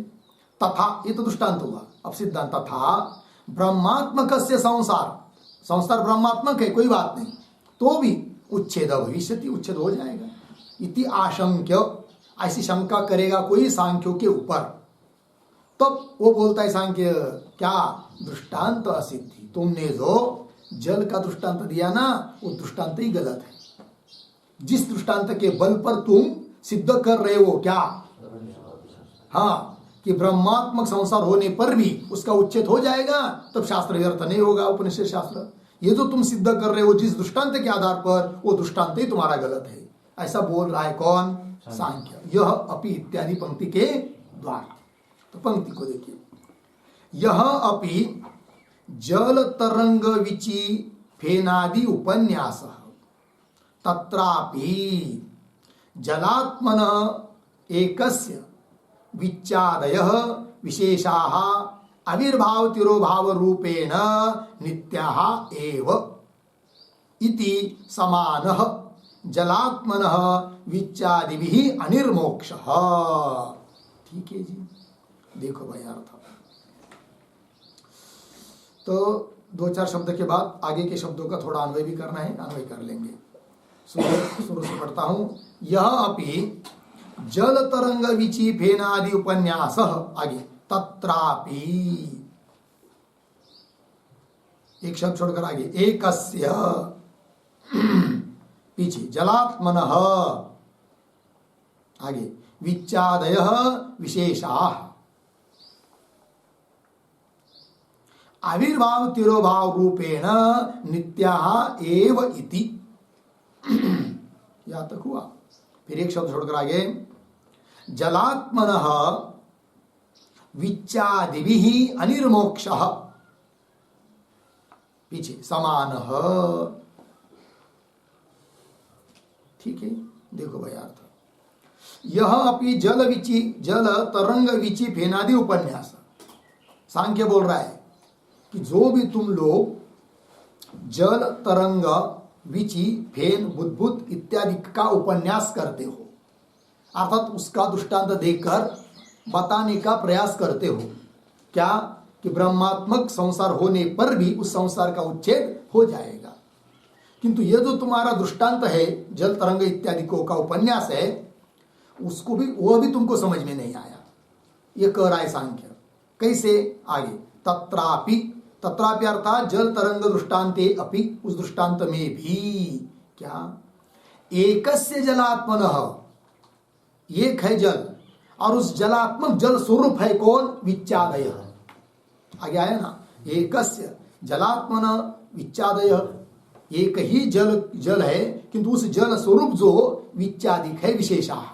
तथा, ये तो दृष्टांत हुआ। अब सिद्धांत, तथा ब्रह्मात्मकस्य संसार ब्रह्मात्मक है कोई बात नहीं, तो भी उच्छेद भविष्यति, उच्छेद हो जाएगा। इति आशंक्य, ऐसी शंका करेगा कोई सांख्यों के ऊपर, तब वो बोलता है सांख्य क्या, दृष्टांत असिद्धि, तुमने जो जल का दृष्टांत दिया ना वो दृष्टांत ही गलत है। जिस दृष्टांत के बल पर तुम सिद्ध कर रहे हो क्या, हाँ, कि ब्रह्मात्मक संसार होने पर भी उसका उच्छेद हो जाएगा, तब शास्त्र व्यर्थ नहीं होगा, उपनिषद शास्त्र। ये जो तुम सिद्ध कर रहे हो जिस दृष्टांत के आधार पर, वो दृष्टांत ही तुम्हारा गलत है, ऐसा बोल रहा है कौन, सांख्य। यह अपि इत्यादि पंक्ति के द्वारा, तो पंक्ति को देखिए, यह अपि जल तरंग विची फेनादि उपन्यास तत्रापि जलात्मन एकस्य विच्चादयः विशेषाः आविर्भाव तिरोभाव रूपेण नित्याः एव इति समानः जलात्मनः विच्चादिभिः अनिर्मोक्षः। ठीक है जी, देखो भाई अर्थ। तो दो चार शब्द के बाद आगे के शब्दों का थोड़ा अन्वय भी करना है, अन्वय कर लेंगे। शुरू से पढ़ता हूं। यह अपि जल तरंग विचि फेनादि उपन्यास, आगे तत्रापि, एक शब्द छोड़कर आगे एकस्य, पीछे जलात्मनः, आगे विच्चादयः विशेषाः, आविर्भाव तिरोभाव रूपेण नित्याः एव इति। यहां तक हुआ। फिर एक शब्द छोड़कर आगे जलात्मनः विच्चादिभिः अनिर्मोक्षः, पीछे समानः। ठीक है, देखो भाई अर्थ। यह अपि जल तरंग विचि फेनादि उपन्यास, सांख्य बोल रहा है कि जो भी तुम लोग जल तरंग विचि फेन बुद्बुद इत्यादि का उपन्यास करते हो, अर्थात उसका दृष्टांत देकर बताने का प्रयास करते हो, क्या कि ब्रह्मात्मक संसार होने पर भी उस संसार का उच्छेद हो जाएगा। किंतु यह जो तुम्हारा दृष्टांत है जल तरंग इत्यादि को का उपन्यास है, उसको भी वह भी तुमको समझ में नहीं आया। यह कह रहा है सांख्य। कैसे? आगे तत्रापि, तत्रापि अर्थात जल तरंग दृष्टांते अपि, उस दृष्टांत में भी क्या एकस्य जलात्मनः, एक है जल और उस जलात्मक जल स्वरूप है कौन? विच्चादयः। आगे आया ना, एकस्य जलात्मन विच्चादयः, एक ही जल है किंतु उस जल स्वरूप जो विच्चादिक है विशेषाः,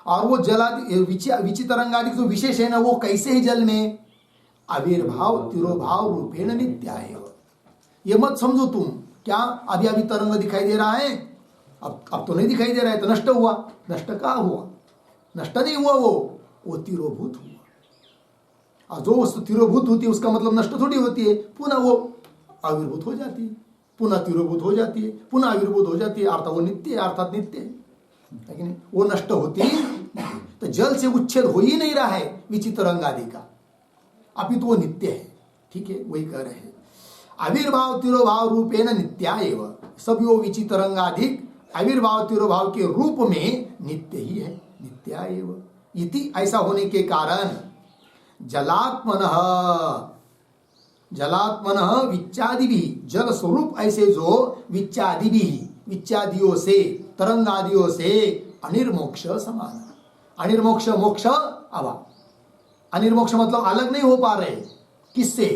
और वो जलादि विचि तरंगादि जो विशेष है ना, वो कैसे है जल में? आविर्भाव तिरोभाव रूपेण नित्याय। ये मत समझो तुम क्या अभी अभी तरंग दिखाई दे रहा है, अब तो नहीं दिखाई दे रहा है, तो नष्ट हुआ। नष्ट कहाँ हुआ? नष्ट नहीं हुआ, वो तिरोभूत हुआ। और जो वस्तु तिरोभूत होती है उसका मतलब नष्ट थोड़ी होती है, पुनः वो आविर्भूत हो जाती है, पुनः तिरोभूत हो जाती है, पुनः आविर्भूत हो जाती है, अर्थात वो नित्य है, अर्थात नित्य है, लेकिन वो नष्ट होती है। तो जल से उच्छेद हो ही नहीं रहा है विचित्र रंग आदि का, अभी तो वो नित्य है। ठीक है, वही कह रहे हैं आविर्भाव तिरोभाव रूपेण नित्या एव, सब वो विचित्र रंग आदि आविर्भाव तिरोभाव के रूप में नित्य ही है, नित्या एव इति। ऐसा होने के कारण जलात्मनः विच्चादि भी, जल स्वरूप ऐसे जो विच्चादि भी, विच्चादियों से तरंगादियों से अनिर्मोक्ष समान। अनिर्मोक्ष मोक्ष अभाव, अनिर्मोक्ष मतलब अलग नहीं हो पा रहे। किससे?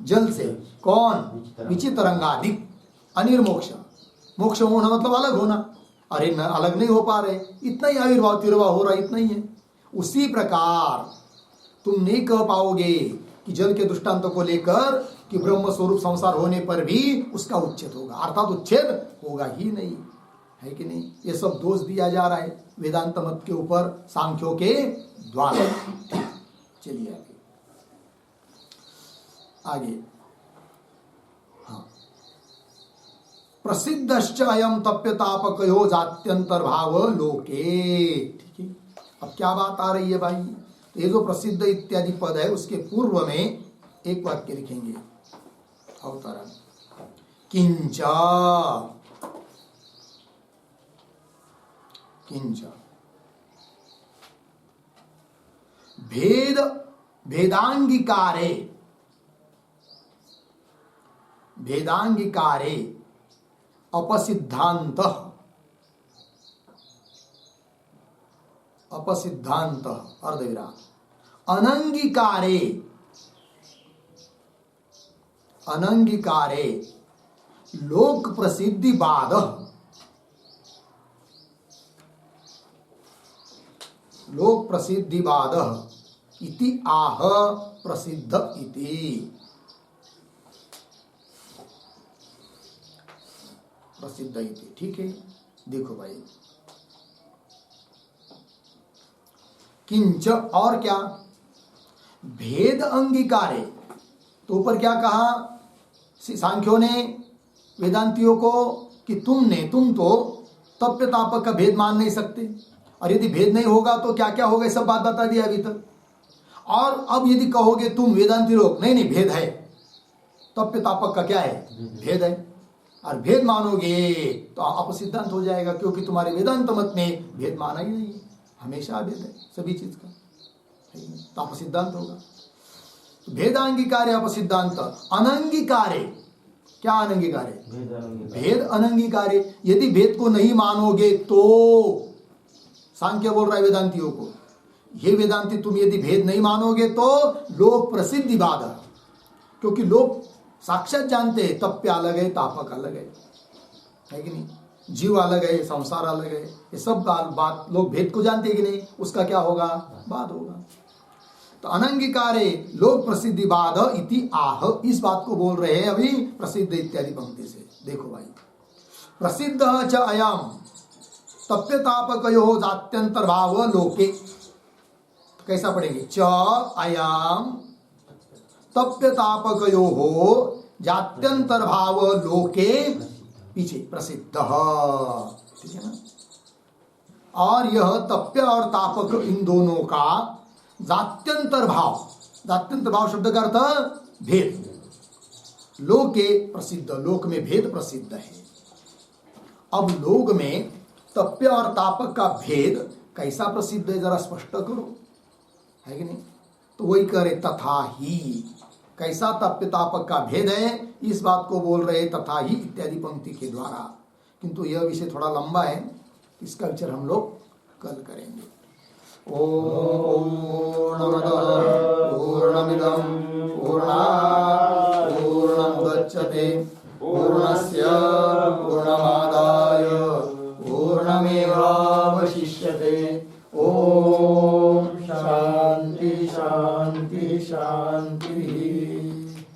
जल से। कौन? विचित्र तरंगादि। अनिर्मोक्ष, मोक्ष होना मतलब अलग होना, अरे न अलग नहीं हो पा रहे, इतना ही आविर्भाव तिरोभाव हो रहा, इतना ही है। उसी प्रकार तुम नहीं कह पाओगे कि जल के दृष्टांत को लेकर कि ब्रह्म स्वरूप संसार होने पर भी उसका उच्छेद होगा, अर्थात उच्छेद होगा ही नहीं, है कि नहीं? ये सब दोष दिया जा रहा है वेदांत मत के ऊपर सांख्यों के द्वारा। चलिए आगे। हाँ, प्रसिद्धश्च अयम तप्यतापकयो जात्यंतर्भाव लोके। ठीक है, अब क्या बात आ रही है भाई? तो ये जो प्रसिद्ध इत्यादि पद है उसके पूर्व में एक वाक्य लिखेंगे, अवतरण। किंच, किंच भेदांगीकारे, भेदांगीकारे अपसिद्धांत, अपसिद्धांत अर्धविराम, अनंगीकारे, अनंगीकारे लोक प्रसिद्धिवाद, लोक प्रसिद्धिवाद इति आह प्रसिद्ध इति। प्रसिद्ध इति। ठीक है, देखो भाई, किंच और क्या? भेद अंगीकारे। तो ऊपर क्या कहा सांख्यों ने वेदांतियों को कि तुम तो तप्य तापक का भेद मान नहीं सकते, और यदि भेद नहीं होगा तो क्या क्या होगा, सब बात बता दिया अभी तक। और अब यदि कहोगे तुम वेदांती लोग नहीं भेद है, तप्य तापक का क्या है? भेद है। और भेद मानोगे तो अपसिद्धांत हो जाएगा, क्योंकि तुम्हारे वेदांत मत में भेद माना ही नहीं है, हमेशा अभेद है सभी चीज का, तो अपसिद्धांत होगा। भेदांगीकार है अपसिद्धांत। अनंगीकार है, क्या अनंगीकार है? भेद अनंगीकार है। यदि भेद को नहीं मानोगे तो, सांख्य बोल रहा है वेदांतियों को, ये वेदांती तुम यदि भेद नहीं मानोगे तो लोक प्रसिद्धि बाधा, क्योंकि लोग साक्षात जानते हैं तप्य अलग है, तापक अलग है कि नहीं, जीव अलग है, संसार अलग है, ये सब बात लोग भेद को जानते हैं कि नहीं, उसका क्या होगा? बाद होगा। तो अनंगीकारे लोक प्रसिद्धि बाध इति आह, इस बात को बोल रहे हैं अभी प्रसिद्ध इत्यादि पंक्ति से। देखो भाई, प्रसिद्ध च अयम तप्य तापकयो जात्यंतर भाव लोके, तो कैसा पढ़ेंगे? च अयम तप्य तापकयो जात्यंतर भाव लोके, पीछे प्रसिद्ध, ठीक है ना। और यह तप्य और तापक इन दोनों का जात्यंतर भाव, जात्यंतर भाव शब्द का अर्थ भेद, लोके प्रसिद्ध, लोक में भेद प्रसिद्ध है। अब लोक में तप्य और तापक का भेद कैसा प्रसिद्ध है, जरा स्पष्ट करो, है कि नहीं? तो वही करे, तथा ही, कैसा तप्य तापक का भेद है, इस बात को बोल रहे तथा ही इत्यादि पंक्ति के द्वारा। किंतु यह विषय थोड़ा लंबा है, इसका विचार हम लोग कल करेंगे। पूर्णमदः पूर्णमिदं पूर्णात् पूर्णमुदच्यते